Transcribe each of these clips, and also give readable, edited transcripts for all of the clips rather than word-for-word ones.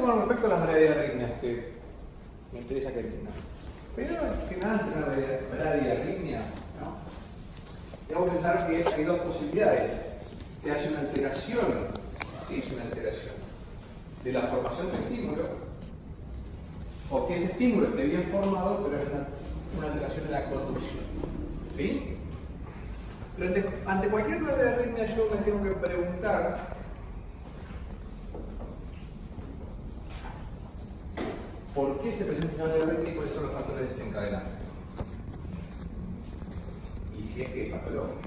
con respecto a las bradiarritmias, que me interesa que entiendan. Primero, que nada, ante una bradiarritmia, ¿no? Debo pensar que hay dos posibilidades. Que haya una alteración, sí es una alteración, de la formación del estímulo, o que ese estímulo esté bien formado, pero es una alteración de la conducción. ¿Sí? Pero ante cualquier bradiarritmia yo me tengo que preguntar ¿por qué se presenta esa bradiarritmia y cuáles son los factores desencadenantes? Y si es que es patológico.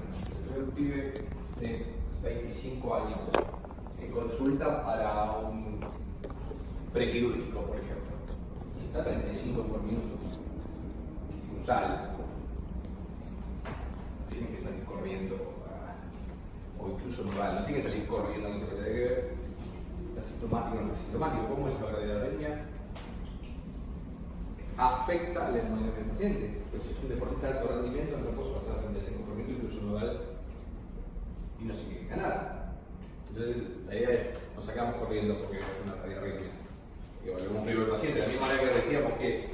Yo soy un pibe de 25 años que consulta para un prequirúrgico, por ejemplo. Y está 35 por minuto. Sinusal. Tiene que salir corriendo. O incluso no va, no tiene que salir corriendo, no se puede ver. Asintomático o no asintomático. ¿Cómo es esa bradiarritmia? Afecta al hemodinamismo del paciente. Pues si es un deportista de alto rendimiento, en reposo hasta 35 por minuto, incluso nodal, y no significa nada. Entonces, la idea es, nos sacamos corriendo porque es una bradiarritmia. Y volvemos primero al paciente. De la misma manera que decíamos que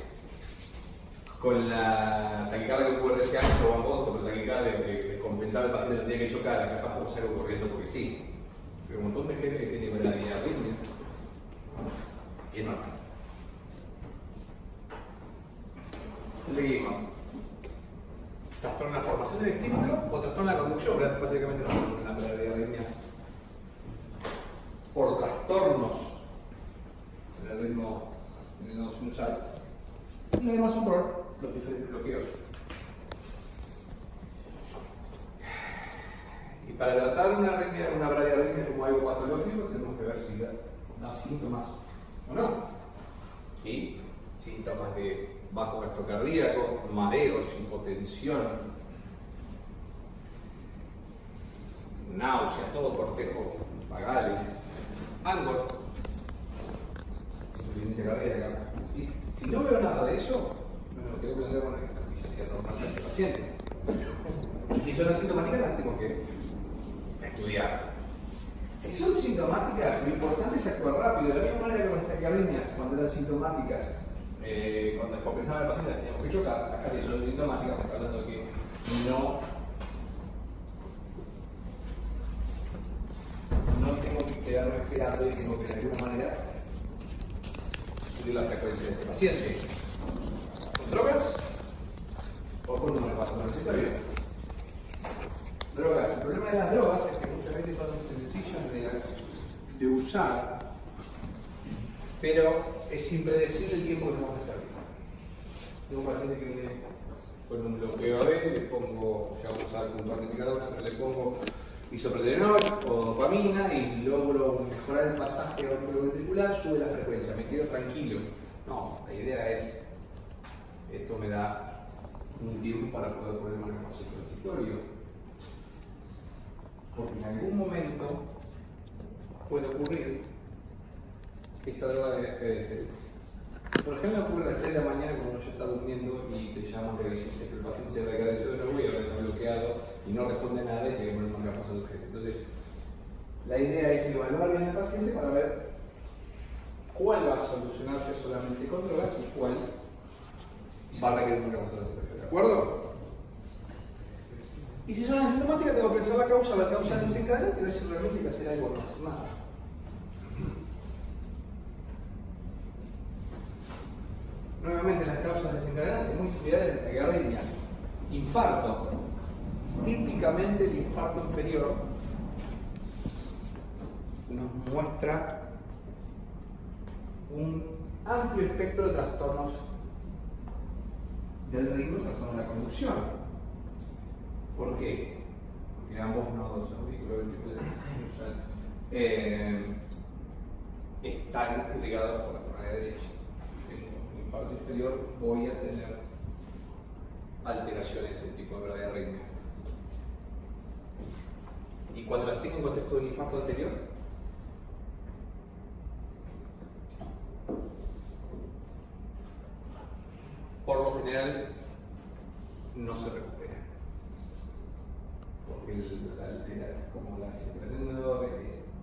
con la taquicardia que puede ser ancho o angosto, con la taquicardia de compensar al paciente que tenía que chocar, acá tampoco salgo corriendo porque sí. Pero un montón de gente que tiene bradiarritmia y es normal. Seguimos. ¿Trastorno en la formación del estímulo o trastorno en la conducción? Básicamente no, las bradiarritmias por trastornos en el ritmo sinusal. Y además son por los diferentes bloqueos. Y para tratar una bradiarritmia como algo patológico, tenemos que ver si da síntomas o no. ¿Sí? Síntomas de bajo gasto cardíaco, mareos, hipotensión, náuseas, todo cortejo vagales, angor, insuficiencia cardíaca. Si no veo nada de eso, bueno, tengo que pensar con la quizás normal del paciente. Y si son asintomáticas, las tengo que estudiar. Si son sintomáticas, lo importante es actuar rápido. De la misma manera que con las taquiarritmias, cuando eran sintomáticas, cuando descompensaba al paciente, teníamos que chocar. Acá si son sintomáticas, me está hablando de que no tengo que quedarme esperando y tengo que de alguna manera subir la frecuencia de ese paciente. ¿Con drogas? ¿O con un repaso transitorio? Drogas. El problema de las drogas es que muchas veces son sencillas de usar, pero es impredecible el tiempo que nos van a servir. Tengo un paciente que viene con un bloqueo AB, le pongo, ya vamos a ver con cuantificador, pero le pongo isoproterenol o dopamina y logro mejorar el pasaje auriculoventricular, sube la frecuencia, me quedo tranquilo. No, la idea es, esto me da un tiempo para poder poner más espacio transitorio. Porque en algún momento puede ocurrir que esa droga deje de ser. Por ejemplo, ocurre a las 3 de la mañana cuando uno ya está durmiendo y te llaman que dices que el paciente se recadeció de nuevo y ahora está bloqueado y no responde nada y hay que poner un marcapaso de urgencia. Entonces, la idea es evaluar bien al paciente para ver cuál va a solucionarse solamente con drogas y cuál va a requerir un marcapaso de urgencia. ¿De acuerdo? Y si son asintomáticas, tengo que pensar la causa desencadenante y ver si realmente hay que hacer algo o no hacer nada. Nuevamente, las causas desencadenantes muy similares a las taquiarritmias. Infarto. Típicamente el infarto inferior nos muestra un amplio espectro de trastornos del ritmo y trastornos de la conducción. ¿Por qué? Porque ambos nodos auriculoventriculares están ligados por la coronaria derecha. En el infarto inferior voy a tener alteraciones del tipo de bradiarritmia. Y cuando las tengo en contexto del infarto anterior, por lo general no se recupera. Porque como la circulación de nodo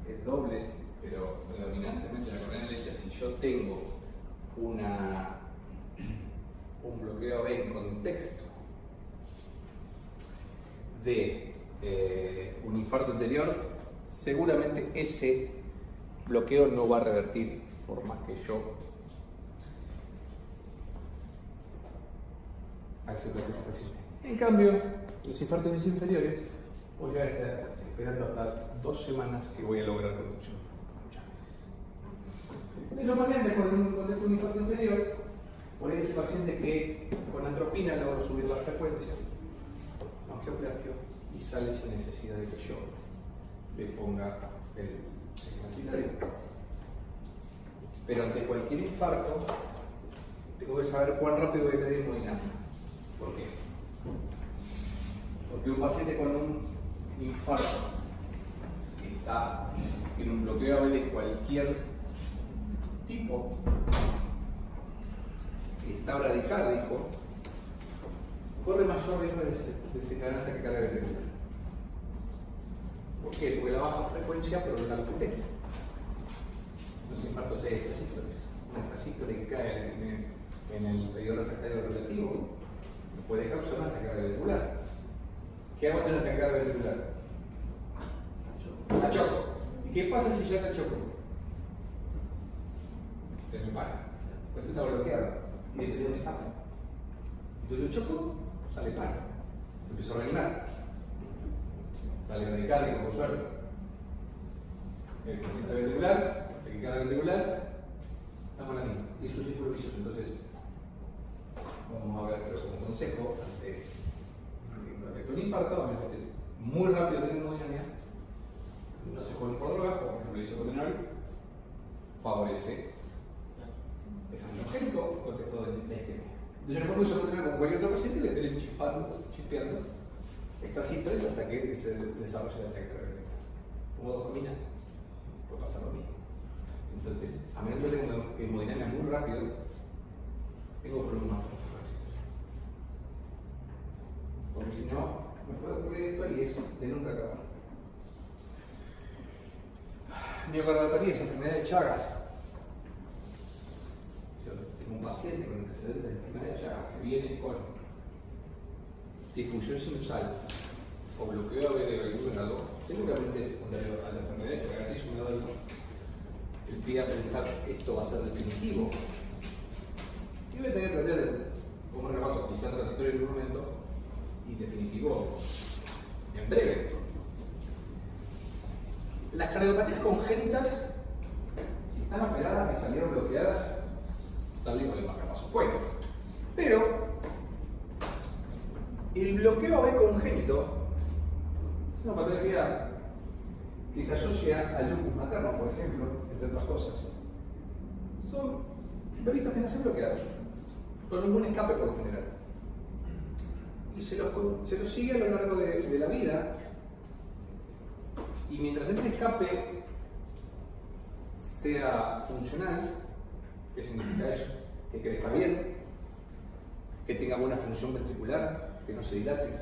es doble, pero predominantemente la coronaria derecha, si yo tengo un bloqueo AB en contexto de un infarto anterior, seguramente ese bloqueo no va a revertir por más que yo actúe ese paciente. En cambio, los infartos inferiores voy a estar esperando hasta 2 semanas que voy a lograr conducción. Muchas veces. En esos pacientes con un infarto inferior, por ahí ese paciente que con atropina logra subir la frecuencia, angioplastio, y sale sin necesidad de que yo le ponga el transitorio. Pero ante cualquier infarto, tengo que saber cuán rápido voy a tener hemodinámica. ¿Por qué? Porque un paciente con un infarto que está en un bloqueo AB de cualquier tipo, que está bradicárdico, corre mayor riesgo de desencadenar ataque cardiovascular. ¿Por qué? Porque la baja frecuencia provoca la QT. Los infartos extrasístoles. Una extrasístole que cae en el periodo refractario relativo puede causar un ataque cardiovascular. ¿Qué hago en un ataque cardiovascular? La choco. ¿Y qué pasa si yo la choco? Se me para. Pues está bloqueado. Y tiene un escape. Entonces yo choco, sale paro. Se empieza a reanimar. Sale radicárdico, con suerte. El paciente ventricular, el que carga ventricular, estamos en la misma. Y es un círculo vicioso. Entonces, vamos a ver, pero como consejo, respecto a un infarto, es muy rápido tener hemodinámica, no se jueguen por drogas, como por ejemplo el isocotenol, favorece ese angiogenito contexto de isquemia. Entonces yo le pongo isocotenol con cualquier otro paciente y le estoy chispeando estas sístoles hasta que se desarrolle el ataque cardiovascular. Como dopamina, puede pasar lo mismo. Entonces, a menos que tengo hemodinámica muy rápido, tengo problemas con esa reacción. Porque si no, me puede ocurrir esto y es de nunca acabar. Miocardiopatía es enfermedad de Chagas. Yo tengo un paciente con antecedentes de enfermedad de Chagas que viene con difusión sinusal o bloqueo AB de grado, seguramente es secundario a la enfermedad de Chagas. Así sumado al el pide a pensar esto va a ser definitivo. Y voy a tener que tener como un repaso quizás transitorio en un momento y definitivo en breve. Las cardiopatías congénitas, si están operadas y salieron bloqueadas, salen con el marcapasos puesto. Pero el bloqueo AB congénito es una patología que se asocia al lupus materno, por ejemplo, entre otras cosas. Son bebitos que nacen bloqueados, con un buen escape por lo general. Y se los sigue a lo largo de la vida. Y mientras ese escape sea funcional, ¿qué significa eso? Que crezca bien, que tenga buena función ventricular, que no se dilate.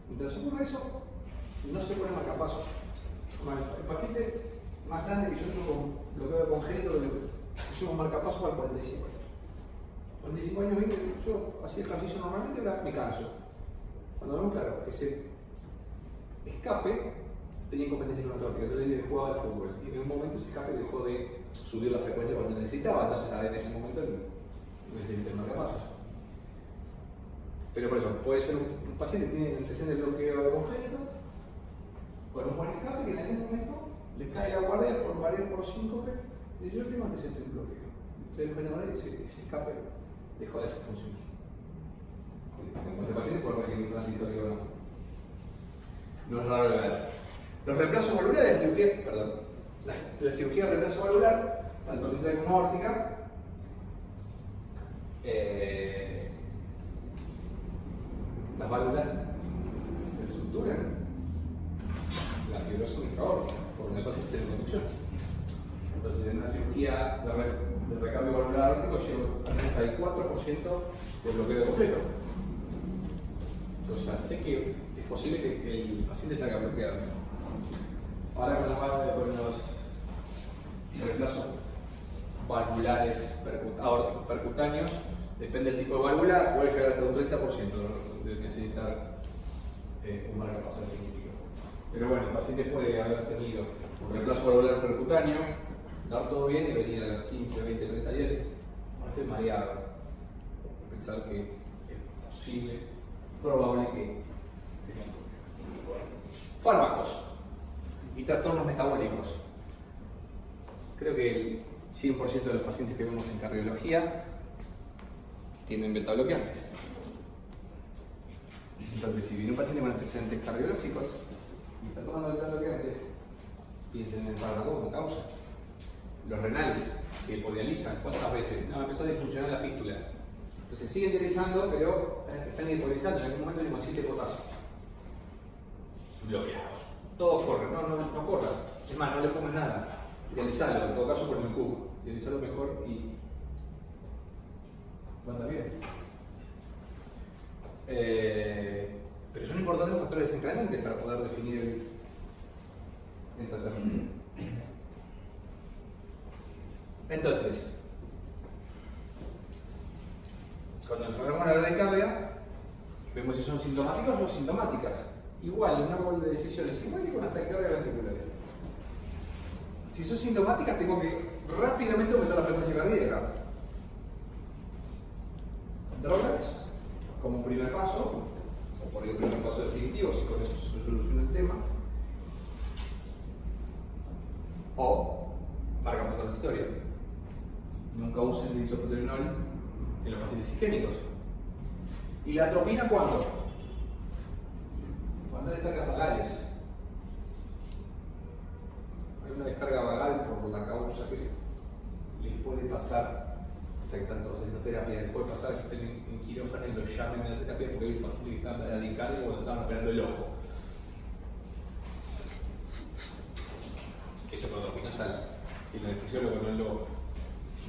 Mientras ocurre eso, no se pone marcapasos. El paciente más grande que yo tengo con bloqueo congénito, pusimos marcapasos al 45 años. 45 años, yo hacía ejercicio normalmente, ahora me canso. Cuando vemos, claro, ese escape tenía incompetencia cronotrópica, entonces él jugaba al fútbol. Y en un momento ese escape dejó de subir la frecuencia cuando necesitaba, entonces en ese momento no necesita el marcapasos. Pero por eso, puede ser un paciente que tiene antecedentes de bloqueo congénito, con un buen escape que en algún momento le cae la guardia por variar por síncope, y yo tengo antecedentes de bloqueo. Entonces, bueno, ese escape dejó de ser funcional. Como este paciente puede requerir un transitorio o no. No es raro de ver. Los reemplazos valvulares, la cirugía de reemplazo valvular, tanto mitral como aórtica, las válvulas se estructuran, la fibrosis intraórtica, por una persistente de conducción. Entonces, en una cirugía de recambio valvular aórtico lleva al 34% de bloqueo completo. O sea, sé que es posible que el paciente salga bloqueado. Ahora con los reemplazos valvulares aórticos percutáneos, depende del tipo de válvula, puede llegar hasta un 30% de necesitar un marcapaso definitivo. Pero bueno, el paciente puede haber tenido un reemplazo valvular percutáneo, dar todo bien y venir a los 15, 20, 30 días. Estoy mareado. Pensar que es posible, probable que. Fármacos y trastornos metabólicos. Creo que el 100% de los pacientes que vemos en cardiología tienen beta-bloqueantes. Entonces, si viene un paciente con antecedentes cardiológicos y está tomando beta-bloqueantes, piensen en el fármaco como causa. Los renales que hipodializan, ¿cuántas veces? No, empezó a disfuncionar la fístula. Entonces siguen dializando, pero están hipodializando. En algún momento le consiste potasio. Bloqueados. Todos corren. No corran. Es más, no le pongan nada. Dializarlo, en todo caso con el cubo. Dializarlo mejor y va a andar bien. Pero son importantes los factores desencadenantes para poder definir el tratamiento. Entonces, cuando nos hablamos de la bradicardia, vemos si son sintomáticas o asintomáticas. Igual, en un árbol de decisiones, igual que con las taquicardias ventriculares. Si son sintomáticas, tengo que rápidamente aumentar la frecuencia cardíaca. Drogas, como primer paso, o por el primer paso definitivo, si con eso se soluciona el tema. O marcamos transitorio. Nunca usen el isoproterenol en los pacientes isquémicos. ¿Y la atropina cuándo? Cuando hay descargas vagales. Hay una descarga vagal por la causa que les puede pasar, o sea que están todos haciendo terapia, les puede pasar que estén en quirófano y lo llamen a la terapia porque hay un paciente que está radical cuando estaban operando el ojo. Que se atropina sale. Si el anestesiólogo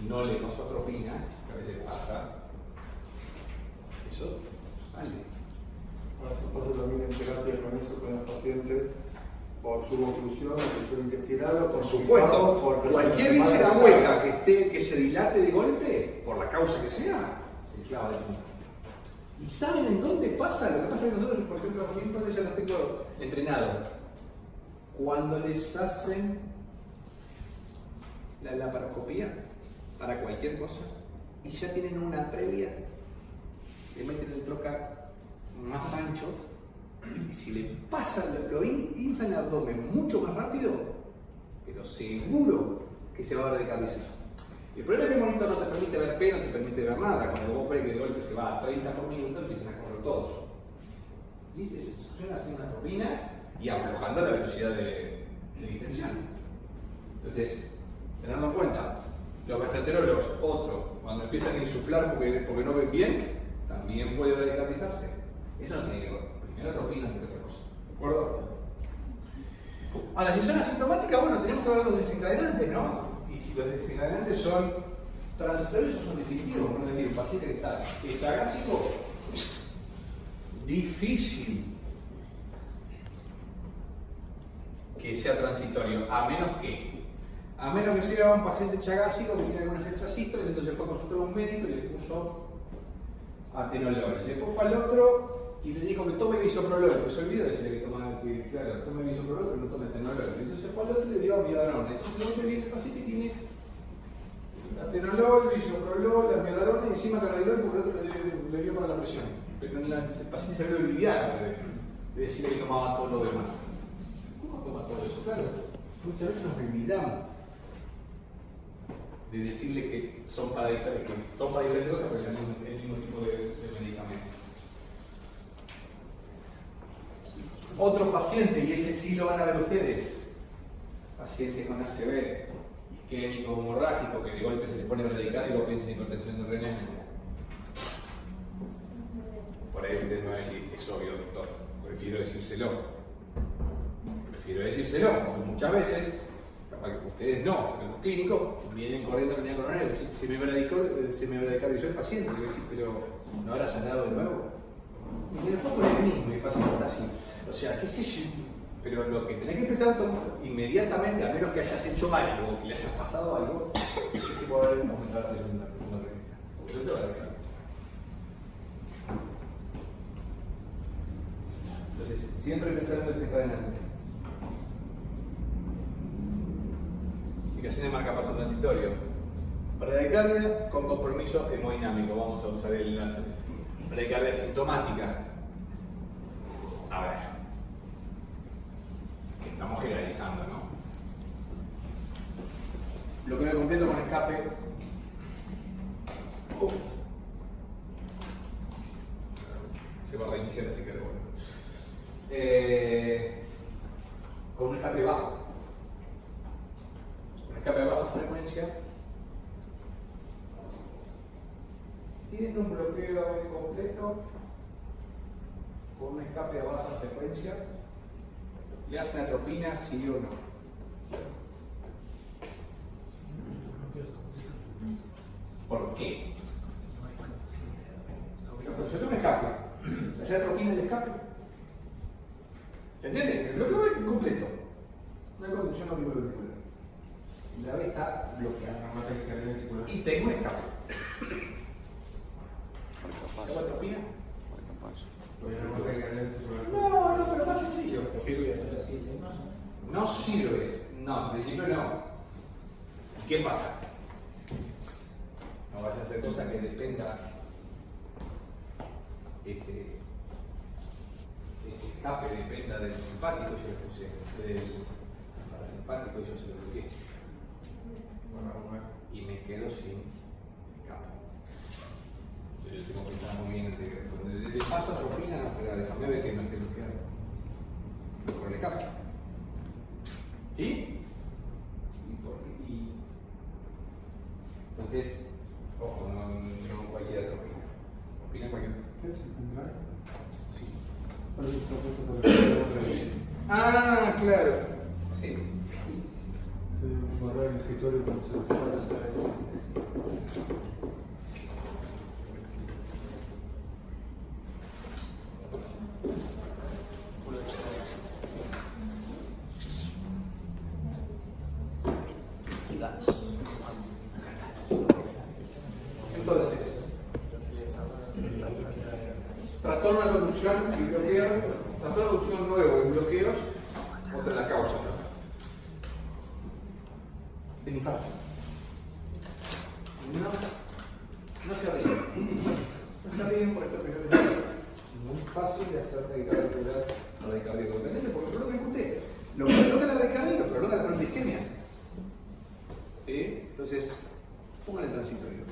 no le pasó atropina, que a veces pasa, eso sale. Eso pasa también en terapia con eso, con los pacientes, por suboclusión, obstrucción intestinal, por supuesto, cualquier víscera hueca que se dilate de golpe, por la causa que sea, se clava de punta. ¿Y saben en dónde pasa? Lo que pasa es que nosotros, por ejemplo, a mí ya los tengo entrenados. Cuando les hacen la laparoscopía para cualquier cosa y ya tienen una previa, le meten el trocar más ancho y si le pasa, lo inflan el abdomen mucho más rápido, pero seguro que se va a radicalizar. El problema es que el monitor no te permite ver P, no te permite ver nada. Cuando vos ves que de golpe se va a 30 por minuto, empiezan a correr todos. Y se soluciona haciendo una turbina y aflojando la velocidad de distensión. Entonces, tenerlo en cuenta. Los gastroenterólogos, otro, cuando empiezan a insuflar porque no ven bien, también puede radicalizarse. Eso no tiene que ver. Primero atropina antes que otra cosa. ¿De acuerdo? Ahora, si son asintomáticas, bueno, tenemos que ver los desencadenantes, ¿no? Y si los desencadenantes son transitorios o son definitivos, ¿no? Es decir, el paciente que está gásico, difícil que sea transitorio, a menos que sea un paciente chagásico que tiene algunas extrasístoles, entonces fue a consultar a un médico y le puso atenolol. Después fue al otro y le dijo que tome bisoprolol, porque se olvidó de decirle que tome bisoprolol, pero no tome atenolol. Entonces fue al otro y le dio amiodarona. Entonces el otro viene el paciente y tiene atenolol, bisoprolol, amiodarona y encima cannabidiol porque el otro le dio para la presión. Pero el paciente se había olvidado de decirle que tomaba todo lo demás. ¿Cómo toma todo eso? Claro, muchas veces nos olvidamos de decirle que son para diferentes cosas, pero el mismo tipo de medicamento. Otro paciente, y ese sí lo van a ver ustedes, paciente con ACV, isquémico hemorrágico, que de golpe se le pone bradicardia y luego piensa en hipertensión renal. Por ahí usted me va a decir, es obvio, doctor, prefiero decírselo, porque muchas veces, capaz que ustedes no, porque los clínicos vienen corriendo a la unidad coronaria y dicen, se me bradicardizó el paciente, y yo decir, pero ¿no habrá sanado de nuevo? Y en el foco es el mismo, y el paciente está así. O sea, qué sé yo, pero lo que tenés que empezar a tomar inmediatamente, a menos que hayas hecho algo o que le hayas pasado algo, es que por parte de una técnica. Porque yo te voy a dejar. Entonces, siempre pensar en desencadenante. Indicación de marcapaso transitorio. Bradicardia con compromiso hemodinámico. Vamos a usar el enlace. Bradicardia sintomática. A ver. Estamos generalizando, ¿no? Lo que me completo con escape. Se va a reiniciar así que bueno. Con un escape bajo. Un escape de baja frecuencia. Tienen un bloqueo completo con un escape a baja frecuencia. ¿Le hacen atropina, sí o no? ¿Por qué? Pero yo tengo un escape. ¿Hacer atropina el escape? ¿Se entiende? El bloqueo es completo. No hay conducción auricular. La B está bloqueada. Y tengo un escape. ¿Hago atropina? No, pero más sencillo. No sirve. No, en principio no. ¿Qué pasa? No vaya a hacer cosa que dependa ese escape, dependa del simpático, yo le puse del parasimpático y yo se lo bloqueé. Y me quedo sin escape. Yo tengo que pensar muy bien antes de responder. De paso atropina, no, pero déjame ver que no esté bloqueado. Por el escape. ¿Sí? Entonces, ojo, no cualquier atropina. Opina cualquier. ¿Qué es el pendrive? Sí. ¿Cuál es el propuesto para el Ah, claro. Sí. guardar el escritorio cuando se dispara? Entonces, trastorno de conducción y bloqueo, trastorno de conducción nuevo y bloqueos, otra de la causa, ¿no? El infarto. No se ríen. No se ríen por esto que yo les digo. Muy fácil de hacer taquicardia a la taquicardia dependiente, porque fue lo que escuché. Lo que provoca la taquicardia y lo que provoca la bronquisquemia. ¿Sí? Entonces, pónganle transitorio.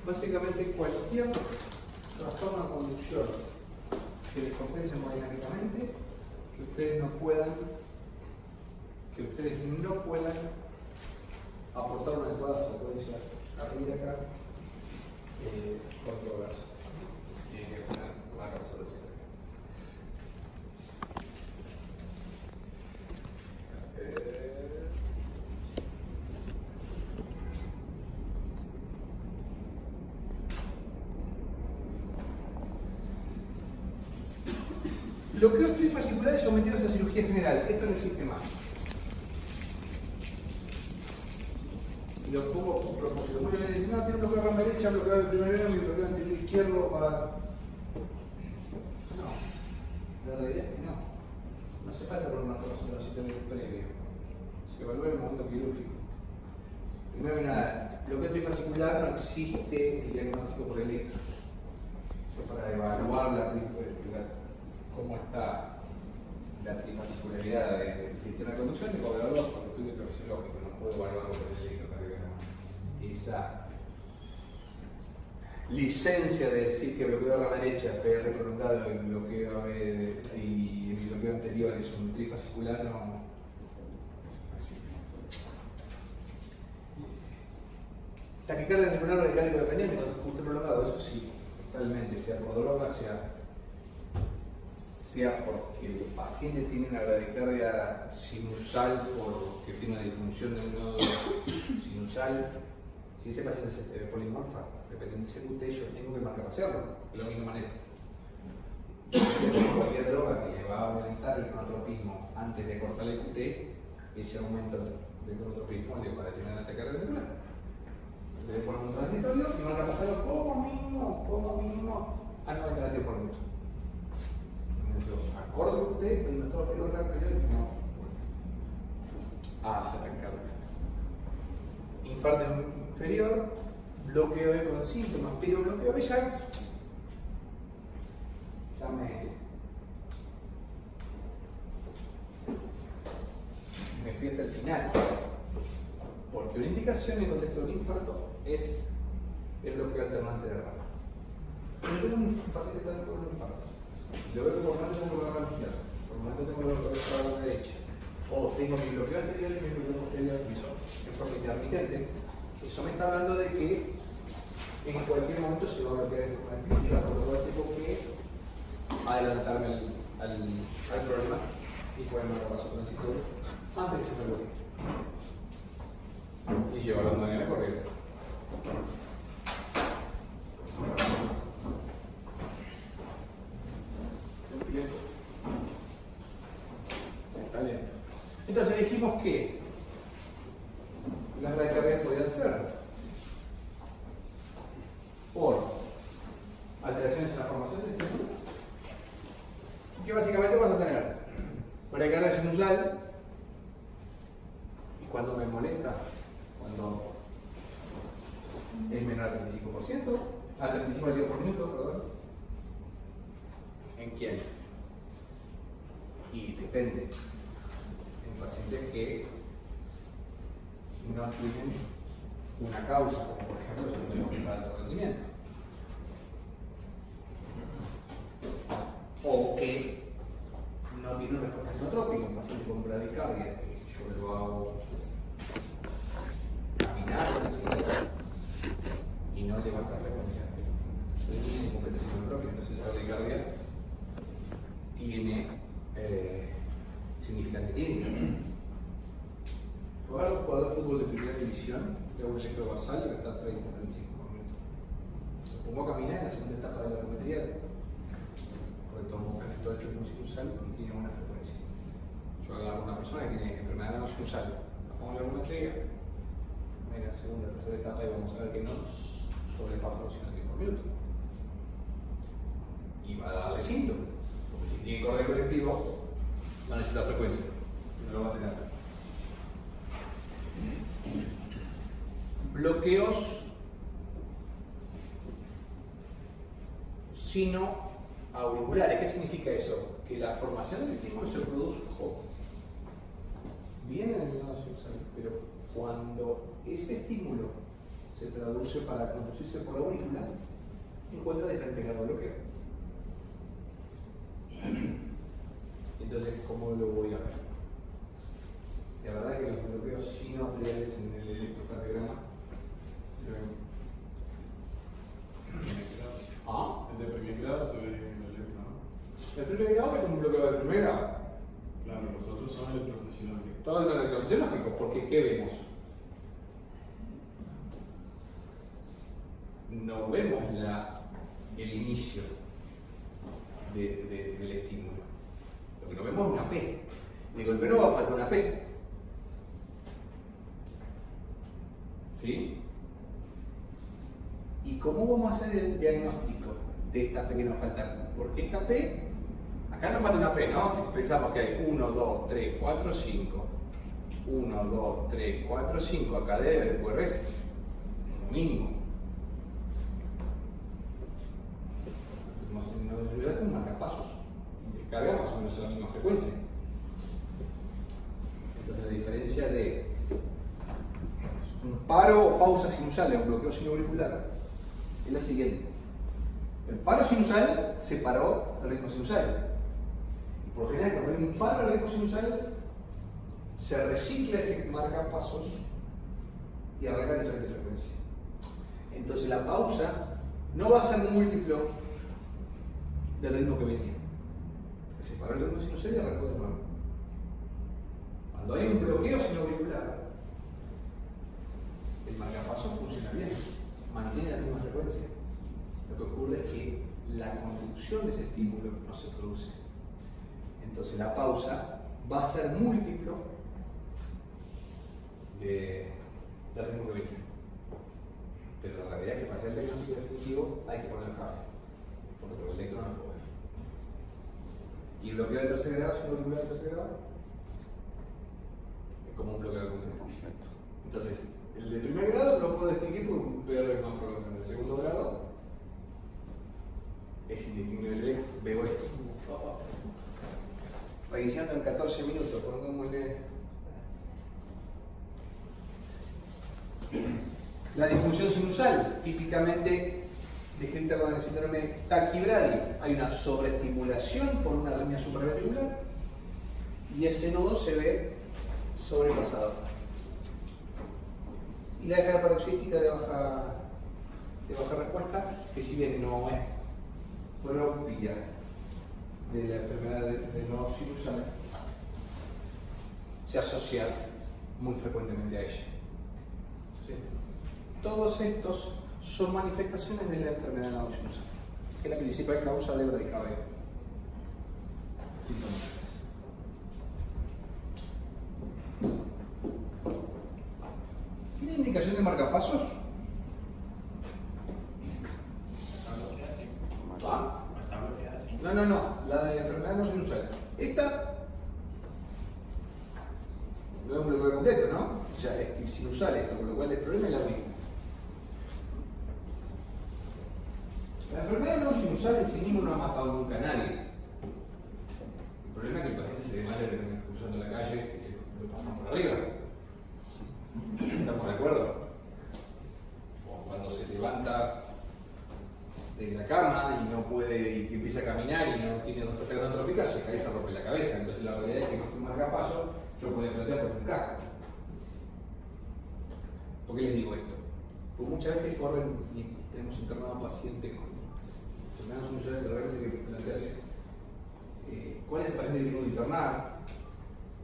Básicamente cualquier trastorno de conducción que les compense hemodinámicamente, que ustedes no puedan aportar una adecuada frecuencia cardíaca, controlarse. Tiene que poner una causa del sistema. Bloqueos trifasciculares sometidos a cirugía general. Esto no existe más. Lo pongo con propósito. Muchos me dicen, no, tiene un bloqueo de rama derecha, bloqueo del primer veno y bloqueo anterior izquierdo para... No. La realidad es que no. No hace falta por una cosa previo. Se evalúa en el momento quirúrgico. Primero que nada, bloqueo trifascicular no existe el diagnóstico por electro. Para evaluar cómo está la trifascicularidad del sistema de conducción, tengo que evaluarlo por estudio fisiológico, no puedo evaluarlo por el electrocardiograma. Esa licencia de decir que bloqueo de rama derecha, PR prolongado, el bloqueo AB y el bloqueo anterior es un trifascicular, no existe. Taquicardia ventricular radical dependiente con ajuste prolongado, eso sí, totalmente, sea por droga, sea porque el paciente tiene una bradicardia sinusal porque tiene una disfunción del nodo sinusal, Si ese paciente se polimorfa, dependiendo de ese QT, yo tengo que marcapasearlo, es la única manera. Cualquier droga que le va a aumentar el cronotropismo antes de cortar el QT, ese aumento del cronotropismo le va a decir una ataque cardiovascular. Le ponemos un transitorio y marcapasarlo como mínimo a 90 latidos por minuto. Acorde el QT, y me todo el rápido y no. Se ataque cardíaco. Infarto inferior, bloqueo B con síntomas, pero bloqueo B ya me fui hasta el final. Porque una indicación en el contexto del infarto es el bloqueo alternante de rama. Yo tengo un paciente que está con un infarto. Yo veo que por momento tengo bloqueo rama izquierda, por momento tengo bloqueo rama derecha. O tengo mi bloqueo anterior y mi bloqueo posterior en forma intermitente. Eso me está hablando de que en cualquier momento se va a bloquear de forma definitiva, por lo cual tengo que adelantarme al problema y ponerme a paso transitorio antes de que se me bloquee. Y llevarlo de manera correcta. Está bien. Entonces dijimos que las bradicardias podían ser por alteraciones en la formación del estímulo, que básicamente vas a tener bradicardia sinusal, y cuando me molesta, cuando es menor al 35%, a 35 latidos por minuto, perdón. ¿En quién? Y depende. En pacientes que no tienen una causa, como por ejemplo si tenemos un alto rendimiento. O que no tiene una respuesta sinotrópica, un paciente con bradicardia, que yo lo hago caminar y no levanta frecuencia. Entonces tiene competencia sinotrópica, entonces la bradicardia tiene significancia clínica. Probar un jugador de fútbol de primera división, le hago un electrobasal y va a estar 30-35 minutos. Lo pongo a caminar en la segunda etapa de la ergometría, porque tomo casi todo el ritmo sinusal y tiene buena frecuencia. Yo agarro a una persona que tiene enfermedad no sinusal, la pongo en la ergometría, en la segunda, tercera etapa y vamos a ver que no sobrepasa los 100 por minuto. Y va a darle síntomas, porque si tiene correo colectivo, va a necesitar frecuencia, y no lo va a tener. Bloqueos sino-auriculares. ¿Qué significa eso? Que la formación del estímulo se produjo bien en el lado sinusal, pero cuando ese estímulo se traduce para conducirse por la aurícula, encuentra diferentes grados de bloqueo. Entonces, ¿cómo lo voy a ver? La verdad que los bloqueos sino-arteriales en el electrocardiograma se ven. El de primer grado se ve en el electro, ¿no? El primer grado es un bloqueo de primer grado. Claro, los otros son electrofisiológicos. Todos son electrofisiológicos, porque ¿qué vemos? No vemos el inicio del estímulo. Lo que no vemos es una P. De golpe no va a faltar una P. ¿Sí? ¿Y cómo vamos a hacer el diagnóstico de esta P que nos falta? Porque esta P, acá nos falta una P, ¿no? Si pensamos que hay 1, 2, 3, 4, 5. 1, 2, 3, 4, 5. Acá debe haber QRS. Mínimo. Nos ayudaste un marcapasos. Descarga más o menos a la misma frecuencia. Entonces la diferencia de un paro o pausa sinusal a un bloqueo sinoauricular es la siguiente. El paro sinusal separó el ritmo sinusal. Y por lo general, cuando hay un paro del ritmo sinusal, se recicla ese marcapasos y arranca a diferentes frecuencias. Entonces la pausa no va a ser múltiplo del ritmo que venía. Se separó el ritmo sinusal y arrancó de nuevo. Cuando hay un bloqueo sinoauricular, el el marcapasos funciona bien, mantiene la misma frecuencia. Lo que ocurre es que la conducción de ese estímulo no se produce. Entonces la pausa va a ser múltiplo del ritmo que venía. Pero la realidad es que para hacer el diagnóstico definitivo hay que poner el cable, porque el electro no lo puede. Y el bloqueo de tercer grado, si no el bloqueo de tercer grado, es como un bloqueo de concreto. Entonces, el de primer grado lo puedo distinguir porque un PR es más prolongado. El de segundo grado es indistinguible. Veo esto. Reiniciando en 14 minutos, pongámosle. La disfunción sinusal, típicamente descrita con el síndrome taquibradia. Hay una sobreestimulación por una arritmia supraventricular y ese nodo se ve sobrepasado. Y la descarga paroxística de baja respuesta, que si bien no es propia de la enfermedad del nodo sinusal, se asocia muy frecuentemente a ella. ¿Sí? Todos estos son manifestaciones de la enfermedad del nodo sinusal, que es la principal causa de bradicabeo. ¿Tiene indicación de marcapasos? ¿Ah? No, la de enfermedad no sinusal. Esta no es un bloqueo completo, ¿no? O sea, es sinusal esto, con lo cual el problema es la misma. La enfermedad no sinusal en sí mismo no ha matado nunca a nadie. El problema es que el paciente se desmaya cruzando la calle y se lo pasan por arriba. ¿Estamos de acuerdo? O cuando se levanta de la cama y no puede, y empieza a caminar y no tiene respuesta cronotrópica, se cae y se rompe la cabeza. Entonces la realidad es que con un marcapaso yo puedo plantear por un casco. ¿Por qué les digo esto? Porque muchas veces corren y tenemos internado pacientes con enfermedades sinusales que realmente hay que plantearse cuál es el paciente que tengo que internar,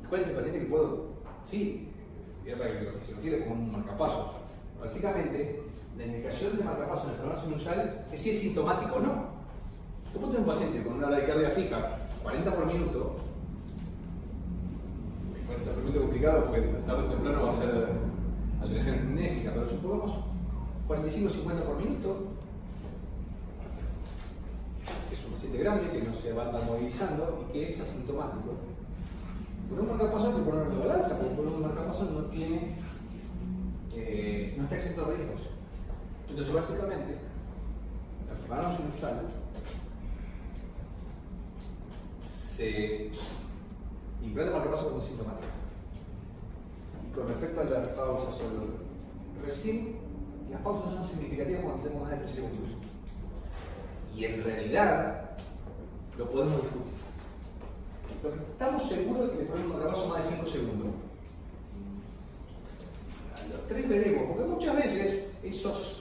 cuál es el paciente que puedo, sí, ir a la fisiología con un marcapasos. Básicamente, la indicación de marcapasos en la enfermedad sinusal es si es sintomático o no. Yo puedo tener un paciente con una bradicardia fija, 40 por minuto, 40 por minuto complicado porque tarde o temprano va a ser alteración amnésica, pero supongamos 45-50 por minuto, que es un paciente grande que no se va a andar movilizando y que es asintomático. Por un marcapasos hay que ponerlo en la balanza, porque por un marcapasos no tiene, no está exento de riesgos. Entonces, básicamente, la enfermedad sinusal se implanta marcapasos como sintomático. Y con respecto a las pausas, recién las pausas son significativas cuando tengo más de 3 segundos. Y en realidad lo podemos discutir. Lo que estamos seguros es que le ponemos marcapasos más de 5 segundos. A los 3 veremos, porque muchas veces esos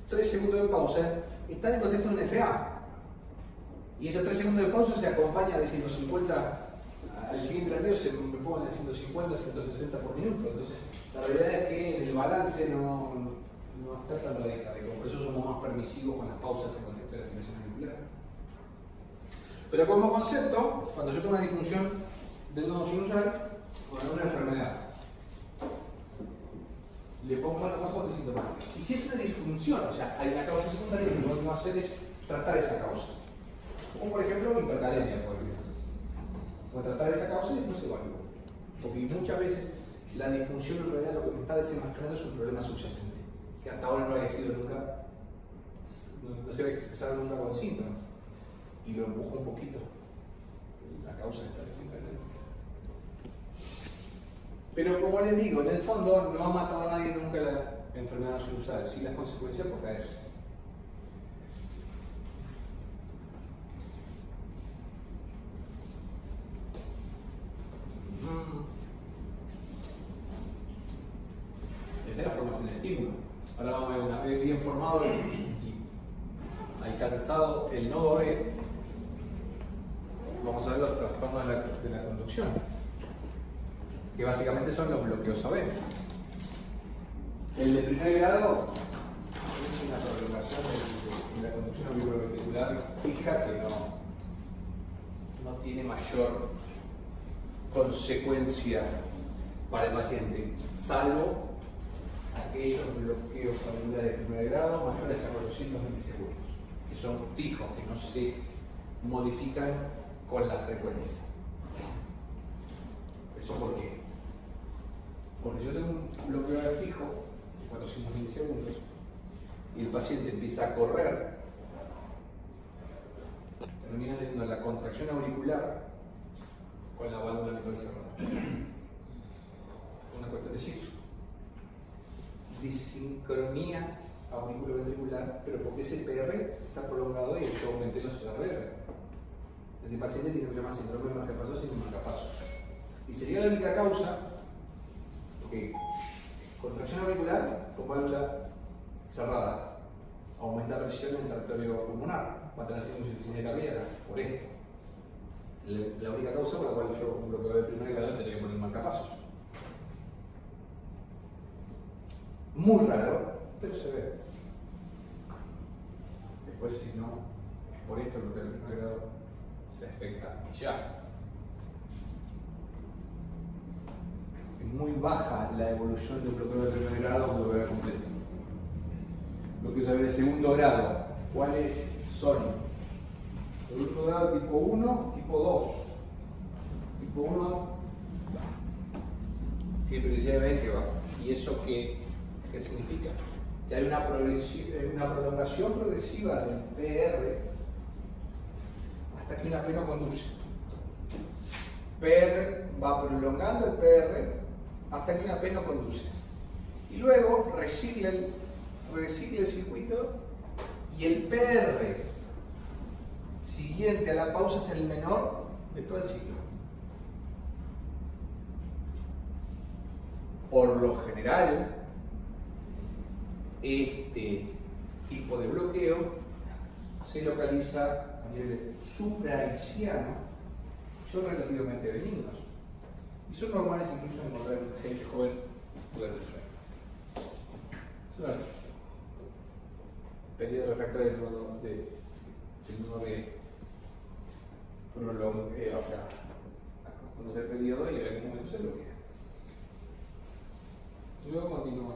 3 segundos de pausa están en contexto de un FA. Y esos 3 segundos de pausa se acompaña de 150, al siguiente latido se me pongan de 150 160 por minuto. Entonces, la realidad es que en el balance no está tan radical. Por eso somos más permisivos con las pausas en contexto de la afiliación auricular. Pero como concepto, cuando yo tengo una disfunción del nodo sinusal con alguna enfermedad, le pongo marcapasos de sintomática. Y si es una disfunción, o sea, hay una causa secundaria, lo que tengo que hacer es tratar esa causa. Como por ejemplo hipercalemia, por ejemplo. O tratar esa causa y después evalúo. Porque muchas veces la disfunción en realidad lo que me está desenmascarando es un problema subyacente, que hasta ahora no había sido nunca, no se había expresado nunca con síntomas. Y lo empujo un poquito. La causa está desencadenando. Pero como les digo, en el fondo no ha matado a nadie nunca la enfermedad sinusal, sí las consecuencias por caerse. Esta es la formación del estímulo. Ahora vamos a ver una vez bien formado y alcanzado el nodo B, vamos a ver los trastornos de la conducción, que básicamente son los bloqueos AB. El de primer grado es una prolongación de la conducción auriculoventricular fija que no tiene mayor consecuencia para el paciente, salvo aquellos bloqueos auriculares de primer grado mayores a 400 milisegundos, que son fijos, que no se modifican con la frecuencia. ¿Eso por qué? Porque yo tengo un bloqueo fijo de 400 milisegundos y el paciente empieza a correr, termina teniendo la contracción auricular con la válvula mitral cerrada. Una cuestión de ciclo. Disincronía auriculoventricular, pero porque ese PR está prolongado y el shock ventilo se reverbe. El paciente tiene un problema síndrome de marcapasos sin marcapasos. Y sería la única causa, porque contracción auricular con válvula cerrada aumenta presión en el sartorio pulmonar, va a tener insuficiencia cardíaca por esto. La única causa por la cual yo, un bloqueo de primer grado, tendría que poner marcapasos. Muy raro, pero se ve. Después, si no, por esto el bloqueo de primer grado se afecta y ya. Es muy baja la evolución de un bloqueo de primer grado a un bloqueo completo. Bloqueos de segundo grado, ¿cuáles son? Segundo grado tipo 1, tipo 2. Tipo 1 tiene periodicidad de 20 va. ¿Y eso qué significa? Que hay una prolongación progresiva del PR hasta que una P no conduce. PR va prolongando el PR hasta que una P no conduce. Y luego recicla el circuito y el PR siguiente a la pausa es el menor de todo el ciclo. Por lo general, este tipo de bloqueo se localiza a nivel supraiciano, son relativamente benignos y son normales incluso encontrar gente joven durante el sueño. Periodo refractario del nodo de o sea, conocer el periodo y en algún momento se bloquea. Luego continúa.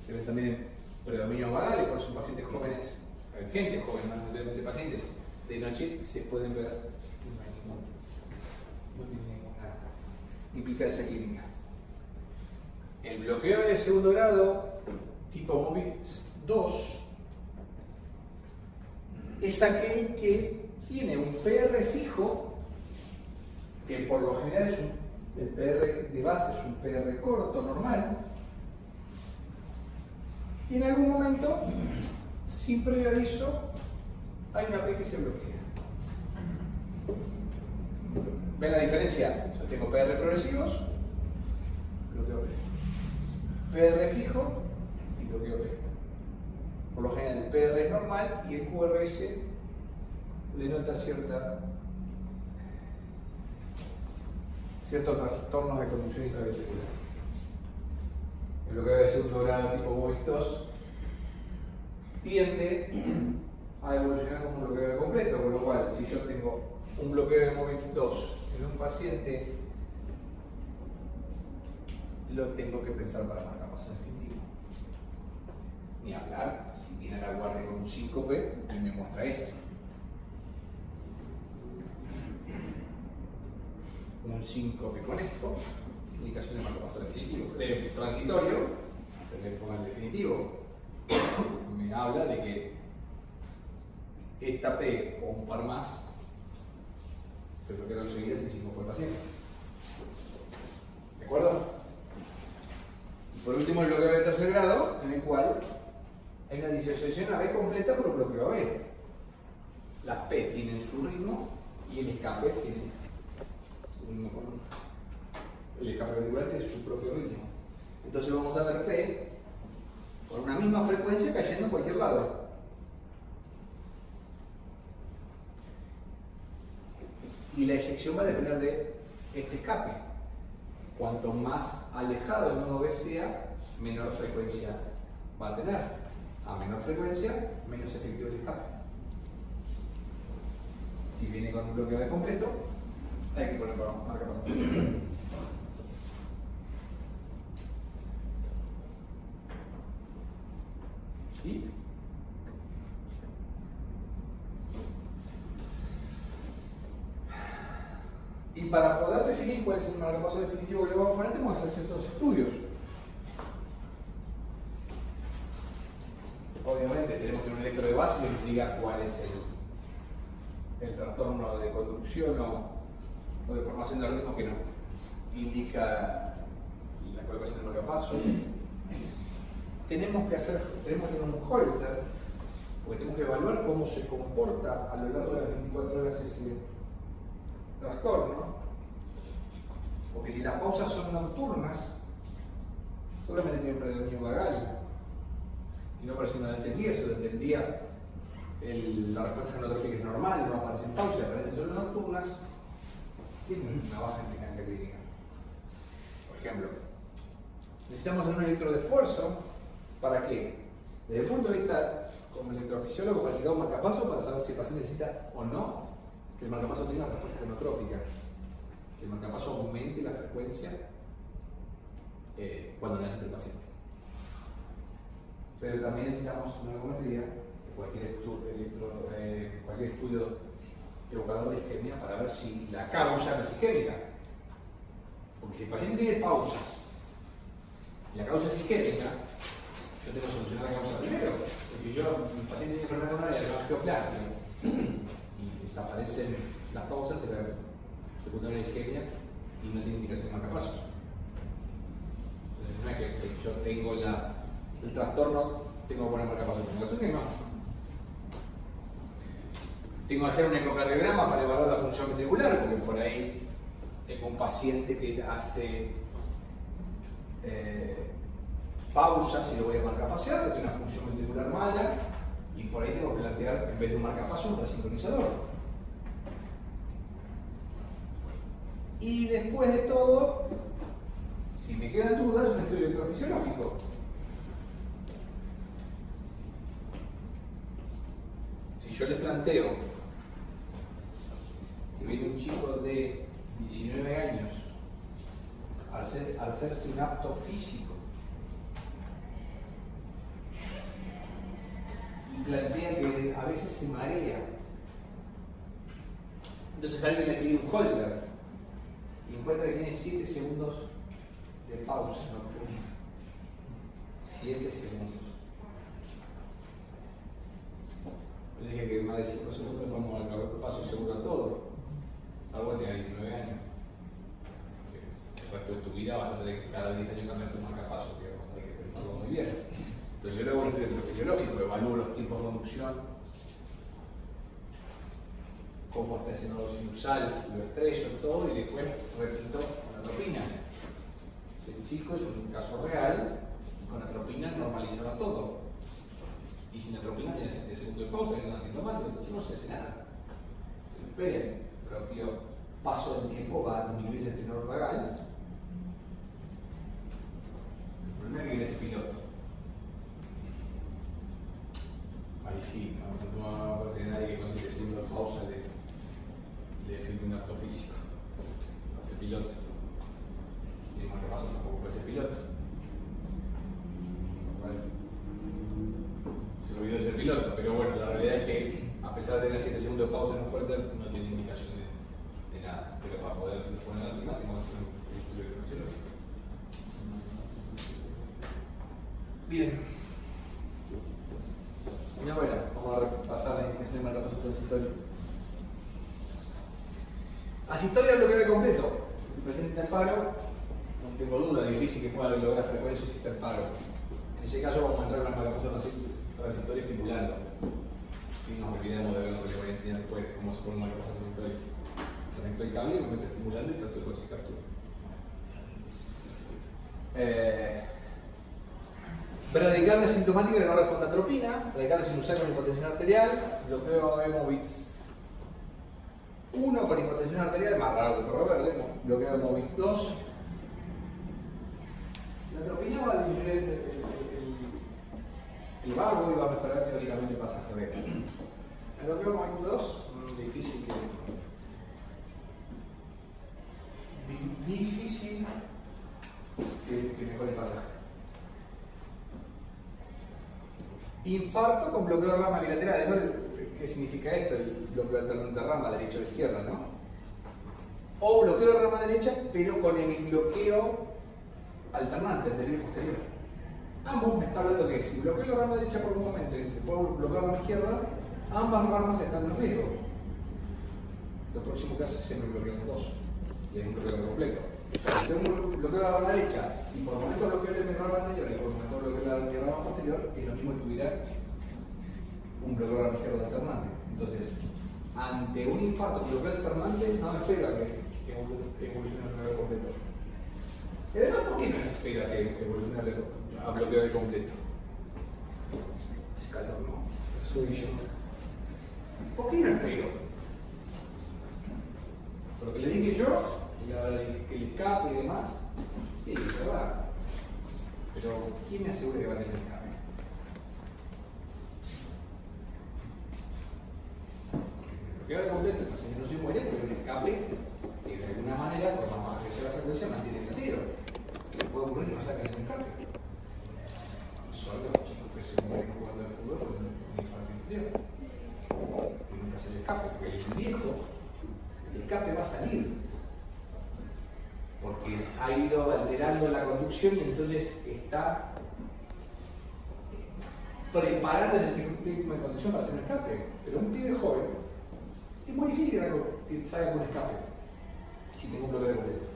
Se ven también predominios vagales, por eso pacientes jóvenes, gente joven, no necesariamente pacientes, de noche se pueden ver, no tiene ninguna implicancia clínica. El bloqueo de segundo grado, tipo MOVIX 2, es aquel que tiene un PR fijo, que por lo general es el PR de base es un PR corto, normal, y en algún momento, sin previo aviso, hay una P que se bloquea. ¿Ven la diferencia? Yo tengo PR progresivos, bloqueo P. PR fijo y bloqueo P. Por lo general el PR es normal y el QRS denota ciertos trastornos de conducción intraventricular. El bloqueo de segundo grado tipo MOVIX 2 tiende a evolucionar como un bloqueo completo, con lo cual si yo tengo un bloqueo de MOVIX 2 en un paciente, lo tengo que pensar para marcapasos definitivo. Ni hablar, si viene a la guardia con un síncope y me muestra esto. Un síncope con esto, indicación de marcapaso definitivo, de transitorio, pero le pongo el definitivo. Me habla de que esta P o un par más se bloquea enseguida sin síncope del paciente. ¿De acuerdo? Y por último, el bloqueo de tercer grado, en el cual hay una disociación AB completa por bloqueo AB. Las P tienen su ritmo y el escape tiene el escape ventricular tiene su propio ritmo. Entonces vamos a ver P con una misma frecuencia cayendo en cualquier lado. Y la eyección va a depender de este escape. Cuanto más alejado el nodo B sea, menor frecuencia va a tener. A menor frecuencia, menos efectivo de escape. Si viene con un bloqueo de completo, hay que poner marcapasos. ¿Sí? Y para poder definir cuál es el marcapaso definitivo que le vamos a poner, tenemos que hacer ciertos estudios. Obviamente tenemos que tener un electro de base que nos diga cuál es el trastorno de conducción o de formación de ritmo que nos indica la colocación del marcapaso. Tenemos que tener un holter, porque tenemos que evaluar cómo se comporta a lo largo de las 24 horas ese trastorno. Porque si las pausas son nocturnas, solamente tiene un predominio vagal. Si no aparece durante el día, eso durante el día la respuesta genotrófica es normal, no aparecen pausas, aparecen solo nocturnas, tiene una baja implicancia clínica. Por ejemplo, necesitamos hacer un electro de esfuerzo. ¿Para qué? Desde el punto de vista como electrofisiólogo, practicar un marcapaso para saber si el paciente necesita o no que el marcapaso tenga respuesta genotrópica, que el marcapaso aumente la frecuencia cuando necesita el paciente. Pero también necesitamos una ergometría, cualquier estudio evocador de isquemia para ver si la causa no es isquémica. Porque si el paciente tiene pausas y la causa es isquémica, yo tengo que solucionar la causa primero. Porque el paciente tiene enfermedad coronaria, yo angioplastia y desaparecen las pausas, se la secundaria de isquemia y no tiene indicación de marcapasos. Entonces no es que yo tengo el trastorno, tengo que poner marcapasos. Que no. Tengo que hacer un ecocardiograma para evaluar la función ventricular, porque por ahí tengo un paciente que hace pausas y lo voy a marcapasear, porque tiene una función ventricular mala, y por ahí tengo que plantear, en vez de un marcapaso, un resincronizador. Y después de todo, si me quedan dudas, un estudio electrofisiológico. Si yo les planteo que viene un chico de 19 años al hacerse un acto físico y plantea que a veces se marea, entonces alguien le pide un holter y encuentra que tiene 7 segundos de pausa, ¿no? 7 segundos. Yo dije que más de 5 segundos vamos al paso seguro a todo, salvo que tenga 19 años. El resto de tu vida vas a tener que cada 10 años cambiar tu marcapaso, que vas a tener que pensarlo muy bien. Entonces yo luego un estudio fisiológico, evalúo los tiempos de conducción, cómo está ese nodo sinusal, lo estreso, todo, y después repito con atropina. Ese chico es un caso real, y con atropina normalizaba todo. Y sin atropina tiene 7 segundos de pausa, que no es asintomático, no se hace nada. Se lo esperen, el propio paso del tiempo va a disminuir el tenor vagal. El problema es que viene ese piloto. Ahí sí, no va a conseguir nadie que consigue segundos de pausa de define un acto físico. No es el piloto. Si tiene marcapaso tampoco puede ser piloto. Se me olvidó ser piloto, pero bueno, la realidad es que a pesar de tener 7 segundos de pausa en un holter, no tiene indicación de nada. Pero para poder poner la prima, tengo que hacer un estudio electrofisiológico. Bien. Y ahora, vamos a repasar la definición de marcapaso transitorio. Asistole al bloqueo de completo. Si presenta interparo, no tengo duda, es difícil que pueda lograr frecuencia si interparo. En ese caso vamos a entrar con el marcapaso transitorio estimulando. Si nos olvidemos de ver lo que les voy a enseñar después, cómo se pone un marcapaso transitorio. Conecto el cable, me meto estimulando y trato de conseguir captura. Bradicardia asintomática que no responde a atropina, bradicardia sinusal con hipotensión arterial, bloqueo Hemovitz 1 con hipotensión arterial, más raro que el perro verde, bloqueo Hemovitz 2. nuestra opinión va a disminuir el vago y va a mejorar teóricamente el pasaje B. En lo que vamos a X2, difícil que mejore el pasaje. Infarto con bloqueo de rama bilateral. ¿Eso qué significa esto? El bloqueo alternante de rama, derecha o izquierda, ¿no? O bloqueo de rama derecha, pero con el bloqueo alternante, anterior y posterior. Ambos me está hablando que si bloqueo la rama derecha por un momento y después bloqueo la rama izquierda, ambas ramas están en riesgo. Lo próximo que hace es siempre bloquear los dos. Y hay un bloqueo completo. Si tengo un bloqueo de la rama derecha y por el momento bloqueo el rama anterior y por el momento bloqueo la rama posterior, es lo mismo que tuviera un bloqueo de la rama izquierda alternante. Entonces, ante un infarto con bloqueo alternante, no me espera que evolucione el bloqueo completo. Y además, ¿por qué no espera que evolucione a bloqueo de completo? Ese calor, ¿no? Soy yo. ¿Por qué no espero? Por lo que le dije yo, el escape y demás, sí, es verdad. Pero, ¿quién me asegura que va a tener escape? El bloqueo de completo, el paciente no se muere porque el escape, de alguna manera, por más que sea la frecuencia, mantiene el latido. Puede ocurrir que no saquen el escape. Solo los chicos que se mueren jugando al fútbol con un infarto inferior. Que nunca se le escape, porque el viejo, el escape va a salir. Porque ha ido alterando la conducción y entonces está preparando ese sistema de conducción para tener escape. Pero un pibe joven es muy difícil que salga con escape si tengo un bloqueo de completo.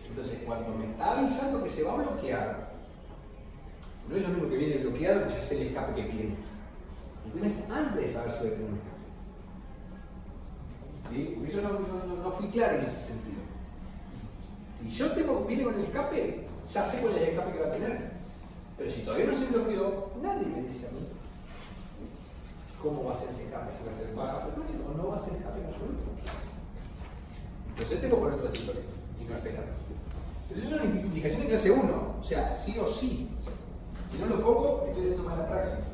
Entonces, cuando me está avisando que se va a bloquear, no es lo mismo que viene bloqueado que ya sé el escape que tiene. El tema es antes de saber si voy a tener un escape. ¿Sí? Porque yo no fui claro en ese sentido. Si yo viene con el escape, ya sé cuál es el escape que va a tener. Pero si todavía no se bloqueó, nadie me dice a mí cómo va a ser ese escape, si va a ser baja frecuencia o no va a ser escape en absoluto. Entonces tengo que poner transitorio y no esperar. Eso es una indicación de clase 1, o sea, sí o sí. Si no lo pongo, estoy haciendo mala praxis.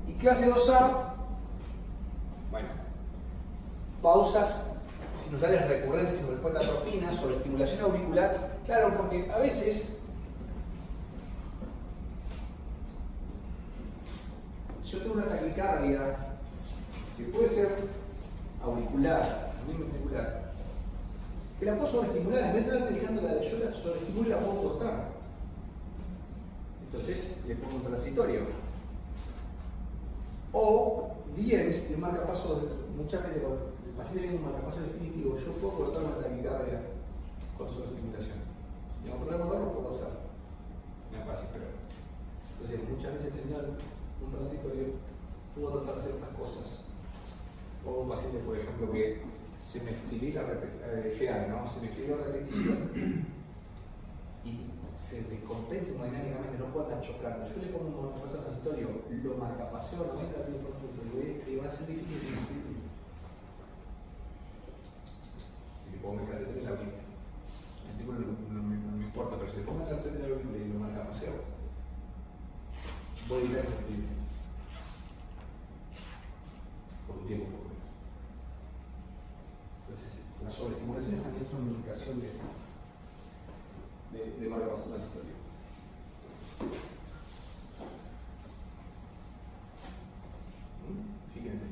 Y clase 2A, bueno, pausas sinusales recurrentes en respuesta a tropinas, sobre estimulación auricular. Claro, porque a veces yo tengo una taquicardia que puede ser auricular, ventricular, que la puedo sobreestimular, en vez de estar dedicándola, yo la sobreestimulo y la puedo cortar. Entonces le pongo un transitorio. O bien, si el marcapaso, muchas veces cuando el paciente tiene un marcapaso definitivo, yo puedo cortar una taquicardia con sobreestimulación. Si tengo problema de lo puedo hacer. No es fácil, pero. Entonces muchas veces teniendo un transitorio, puedo tratar ciertas cosas. O un paciente, por ejemplo, que se me fibila general, ¿no? Se me fibila la repetición y se descompensa hemodinámicamente, no puedo estar chocando. Yo le pongo un marcapaso transitorio, lo marcapaseo 90% y va a ser difícil de sufrir. Si le pongo el catéter en la auricular, el tipo no me importa, pero si le pongo el catéter en la auricular y lo marcapaseo, voy a ir a sufrir por un tiempo. Entonces, las sobreestimulaciones también son una indicación de marcapaso transitorio. Fíjense,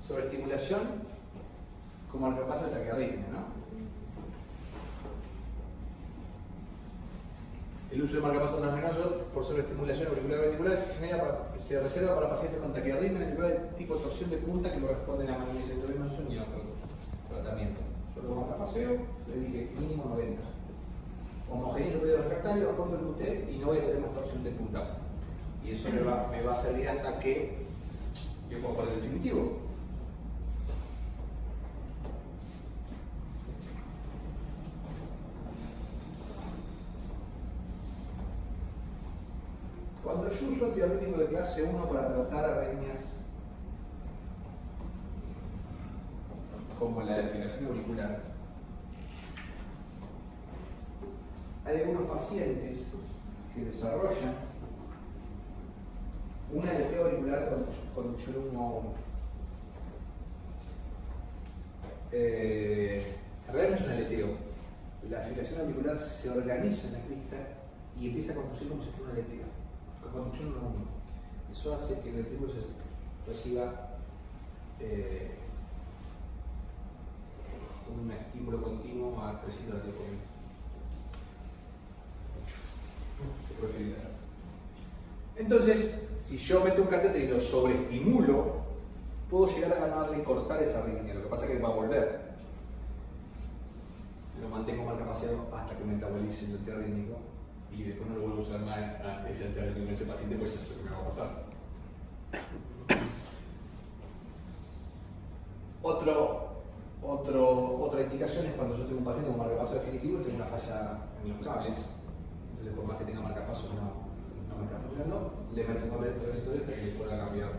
sobreestimulación como marcapaso de taquiarritmia, ¿no? El uso de marcapaso transvenoso por sobreestimulación auricular ventricular se reserva para pacientes con taquiarritmia ventricular de tipo torsión de punta que corresponden a magnesio intravenoso y a otro tratamiento. Yo lo marcapaseo, le dije mínimo 90. Homogenizo el periodo refractario, rompo el QT y no voy a tener más torsión de punta. Y eso me va a servir hasta que yo pueda poner el definitivo. Cuando yo uso antiarrítmico de clase 1 para tratar arritmias como la defibrilación auricular, hay algunos pacientes que desarrollan una aleteo auricular conducción 1. En realidad no es un aleteo. La fibrilación auricular se organiza en la crista y empieza a conducir como si fuera un aleteo, con conducción 1. Eso hace que el ventrículo reciba un estímulo continuo a 300 latidos por minuto. Se puede filtrar. Entonces, si yo meto un catéter y lo sobreestimulo, puedo llegar a ganarle y cortar esa arritmia. Lo que pasa es que va a volver. Lo mantengo marcapaseado hasta que metabolice el antiarrítmico y después no lo vuelvo a usar más a ese antiarrítmico en ese paciente, pues eso es lo que me va a pasar. Otra indicación es cuando yo tengo un paciente con marcapaso definitivo y tengo una falla en los cables. Entonces, por más que tenga marcapaso, no me está funcionando, le meto un cable de transitorio hasta que le pueda cambiar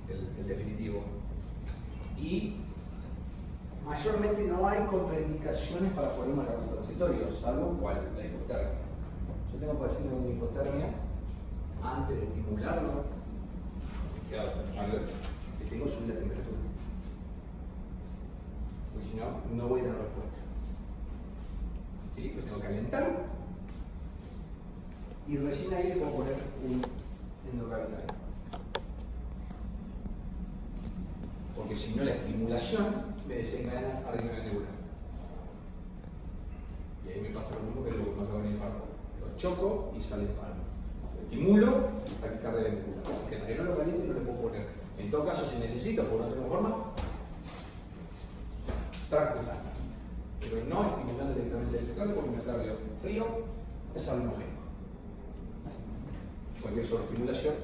el definitivo. Y mayormente no hay contraindicaciones para poner un marcapaso transitorio, salvo cuál, la hipotermia. Yo tengo pacientes con hipotermia antes de estimularlo, claro, le tengo que subir la temperatura. Porque si no, no voy a tener respuesta. ¿Sí? Lo tengo que calentar y recién ahí le puedo poner un endocavitario. Porque si no, la estimulación me desencadena arritmia ventricular. Y ahí me pasa lo mismo que lo que pasa con el infarto. Lo choco y sale el palo. Lo estimulo, taquicardia ventricular. Así que hasta que no lo caliente no le puedo poner. En todo caso, si necesito, porque no tengo forma, transcutáneo. Pero no estimulando directamente el cable porque me cambio frío es arritmogénico. Cualquier sobreestimulación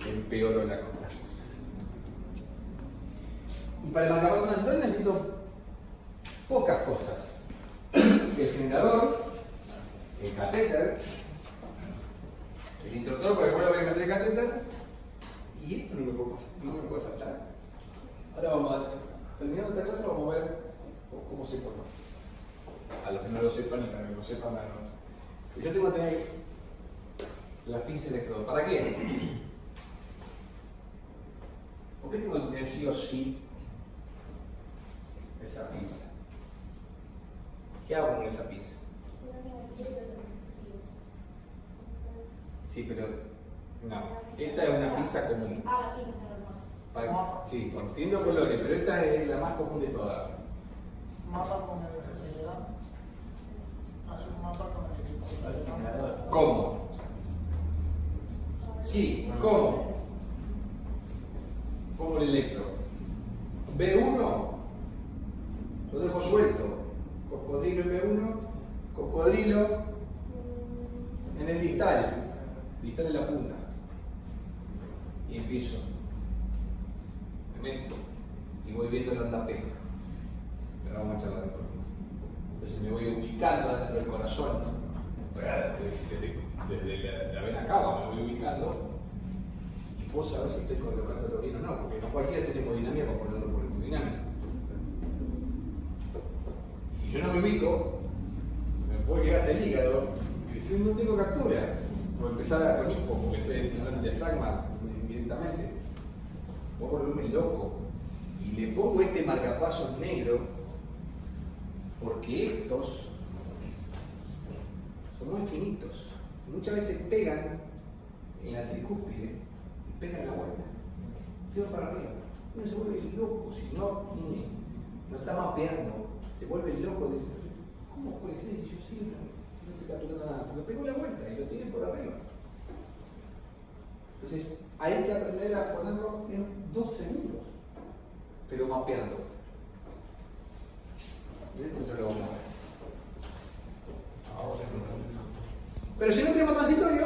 empeoró las cosas. Y para el marcapaso transitorio necesito pocas cosas. El generador, el catéter, el introductor para que vuelva a meter el catéter, y esto no me puede faltar. Ahora vamos a, terminando esta clase, vamos a ver cómo se forma. A los que no lo sepan y para que lo sepan, yo tengo que tener las pinzas de electrodo. ¿Para qué? ¿Por qué tengo que tener sí o sí esa pinza? ¿Qué hago con esa pinza? Sí, pero no. Esta es una pinza común. Sí, con distintos colores, pero esta es la más común de todas. Mapa con el generador. Hace un mapa con el generador. ¿Cómo? Sí, ¿cómo? Pongo el electro. B1, lo dejo suelto. Cocodrilo en B1, cocodrilo en el distal. Distal en la punta. Y empiezo. Me meto y voy viendo el andapé. Pero vamos a charlar después. Entonces me voy ubicando dentro del corazón. Desde la vena cava me voy ubicando y puedo saber si estoy colocándolo bien o no, porque no cualquiera tiene hemodinámica para ponerlo por hemodinámica. Si yo no me ubico, me puedo llegar hasta el hígado y si no tengo captura, puedo empezar a con hipo porque estoy estimulando el diafragma indirectamente. Puedo volverme loco y le pongo este marcapasos negro porque estos son muy finitos. Muchas veces pegan en la tricúspide y pegan la vuelta. Se va para arriba. Uno se vuelve loco, si no está mapeando, se vuelve loco. Dice, ¿cómo puede ser? Y yo sí, no estoy capturando nada. Pero pegó la vuelta y lo tiene por arriba. Entonces, hay que aprender a ponerlo en 2 segundos, pero mapeando. Esto se lo vamos a ver. Ahora no. Pero si no tenemos transitorio,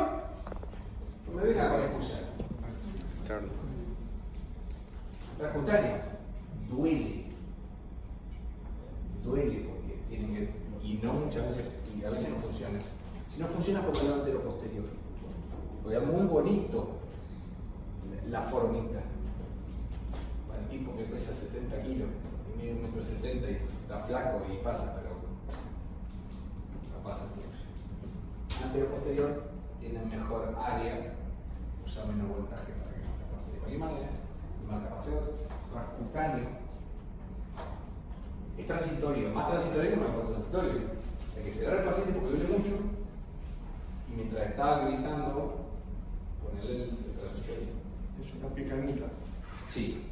no me venga con excusa. Transcutáneo. Duele. Duele porque tienen que. Y no muchas veces, y a veces no funciona. Si no funciona por el lado entero posterior. Porque es muy bonito la formita. Para el tipo que pesa 70 kilos, y mide 1,70 m y está flaco y pasa, pero pasa siempre. Anterior posterior tiene mejor área, usa menos voltaje para que no te pase de cualquier manera, marcapasos transcutáneo. Es transitorio, más transitorio que marcapasos transitorio. O sea que se da al paciente porque duele mucho y mientras estaba gritando, ponerle el transitorio. Es una picanita. Sí.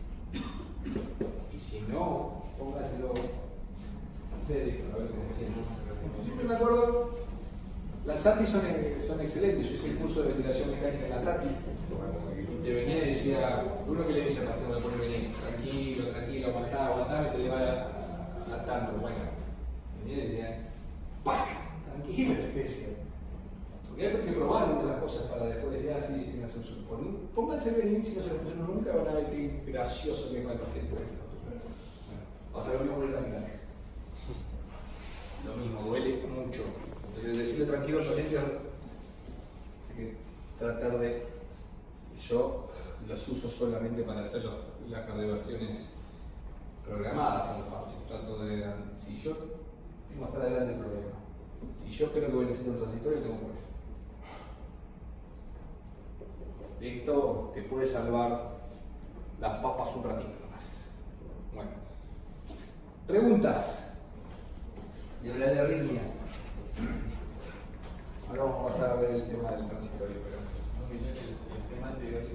Y si no, póngaselo. Ustedes, a ver qué decían, ¿no? Siempre me acuerdo, las ATI son excelentes. Yo hice el curso de ventilación mecánica en las ATI. Y te venía y decía, uno que le dice al paciente, me pone venir, tranquilo, aguantá, te le va atando. Bueno, venía y decía, ¡pac! Tranquilo, te decía. Porque hay que probar una de las cosas para después decir, sí, me hacen su. Pónganse venir si no se lo pusieron nunca, van a ver qué gracioso que es para el paciente. Bueno, pasa lo mismo con el mecánica. Lo mismo, duele mucho. Entonces, decirle tranquilo al paciente, hay que tratar de. Yo los uso solamente para hacer las cardioversiones programadas en los pacientes. Trato de. Si yo tengo hasta adelante el problema, si yo creo que voy a necesitar un transitorio, tengo por eso. Esto te puede salvar las papas un ratito nomás. Bueno. Preguntas. Y hablar de arritmia. Ahora vamos a pasar a ver el tema del transitorio. El tema anterior se